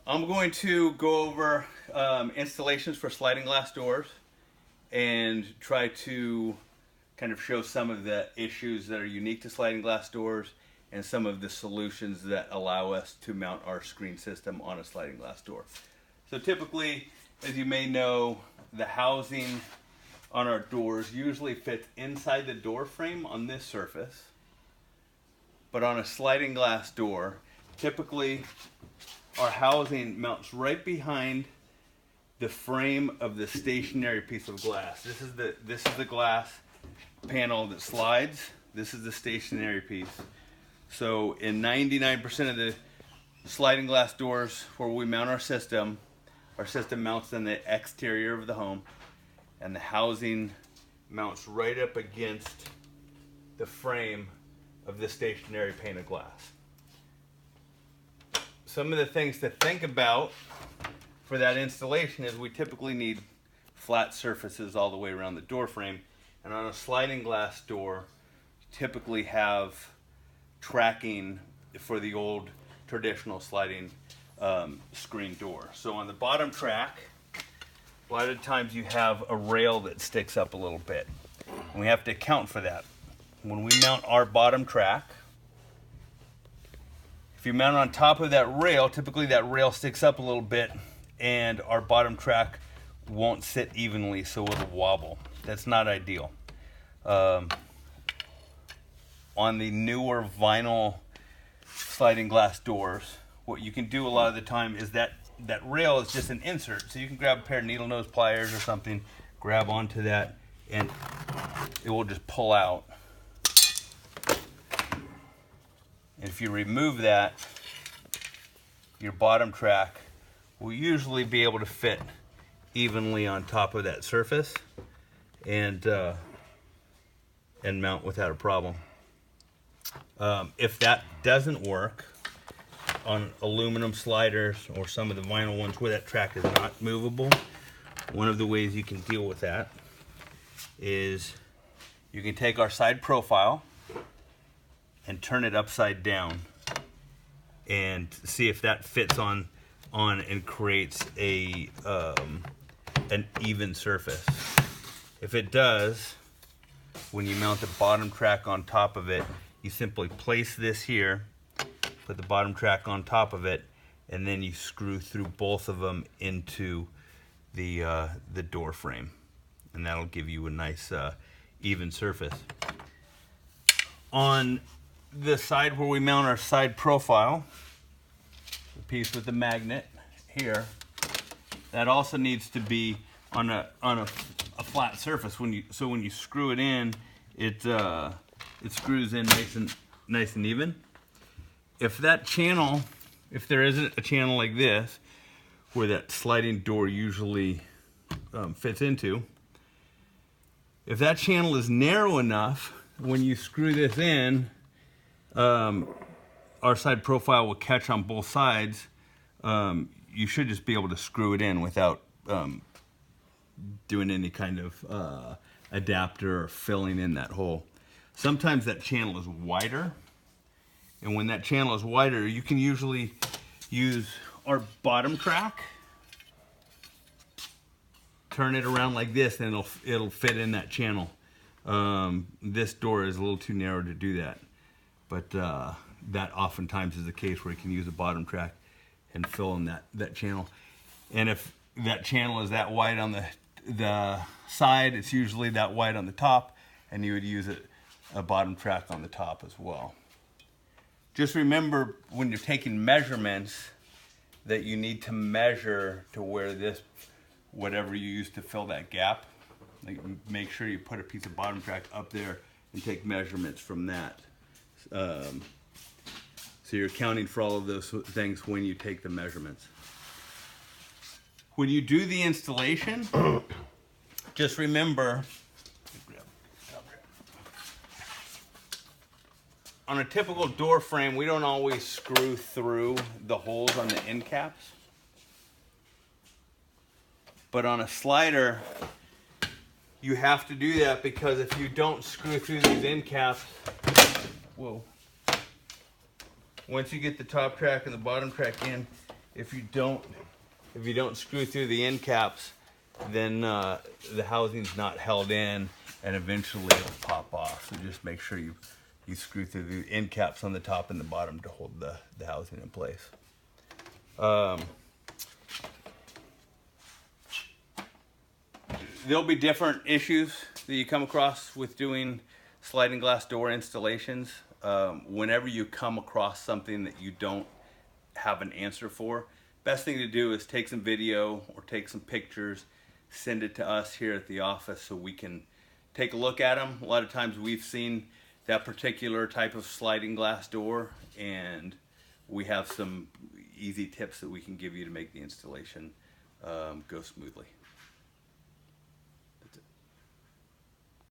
I'm going to go over installations for sliding glass doors and try to kind of show some of the issues that are unique to sliding glass doors and some of the solutions that allow us to mount our screen system on a sliding glass door. So typically, as you may know, the housing on our doors usually fits inside the door frame on this surface. But on a sliding glass door, typically our housing mounts right behind the frame of the stationary piece of glass. This is the glass panel that slides. This is the stationary piece. So in 99% of the sliding glass doors where we mount our system mounts in the exterior of the home, and the housing mounts right up against the frame of the stationary pane of glass. Some of the things to think about for that installation is we typically need flat surfaces all the way around the door frame, and on a sliding glass door you typically have tracking for the old traditional sliding screen door. So on the bottom track, a lot of times you have a rail that sticks up a little bit, and we have to account for that. When we mount our bottom track, if you mount on top of that rail, typically that rail sticks up a little bit and our bottom track won't sit evenly, so it'll wobble. That's not ideal. On the newer vinyl sliding glass doors, what you can do a lot of the time is that rail is just an insert. So you can grab a pair of needle nose pliers or something, grab onto that, and it will just pull out. And if you remove that, your bottom track will usually be able to fit evenly on top of that surface and mount without a problem. If that doesn't work on aluminum sliders or some of the vinyl ones where that track is not movable, one of the ways you can deal with that is you can take our side profile and turn it upside down and see if that fits on and creates an even surface. If it does, when you mount the bottom track on top of it, you simply place this here, put the bottom track on top of it, and then you screw through both of them into the door frame, and that'll give you a nice even surface. On the side where we mount our side profile, the piece with the magnet here, that also needs to be on a flat surface. When you screw it in, it screws in nice and even. If that channel, if there isn't a channel like this where that sliding door usually fits into, if that channel is narrow enough, when you screw this in, our side profile will catch on both sides. You should just be able to screw it in without doing any kind of adapter or filling in that hole. Sometimes that channel is wider, and when that channel is wider, you can usually use our bottom track, turn it around like this, and it'll fit in that channel. This door is a little too narrow to do that, but that oftentimes is the case where you can use a bottom track and fill in that channel. And if that channel is that wide on the side, it's usually that wide on the top, and you would use a bottom track on the top as well. Just remember when you're taking measurements that you need to measure to where whatever you use to fill that gap, like make sure you put a piece of bottom track up there and take measurements from that. So you're accounting for all of those things when you take the measurements. When you do the installation, just remember, on a typical door frame, we don't always screw through the holes on the end caps. But on a slider, you have to do that, because if you don't screw through these end caps, whoa, once you get the top track and the bottom track in, if you don't screw through the end caps, then the housing's not held in, and eventually it'll pop off. So just make sure you screw through the end caps on the top and the bottom to hold the housing in place. There'll be different issues that you come across with doing sliding glass door installations. Whenever you come across something that you don't have an answer for, best thing to do is take some video or take some pictures, send it to us here at the office so we can take a look at them. A lot of times we've seen that particular type of sliding glass door, and we have some easy tips that we can give you to make the installation go smoothly.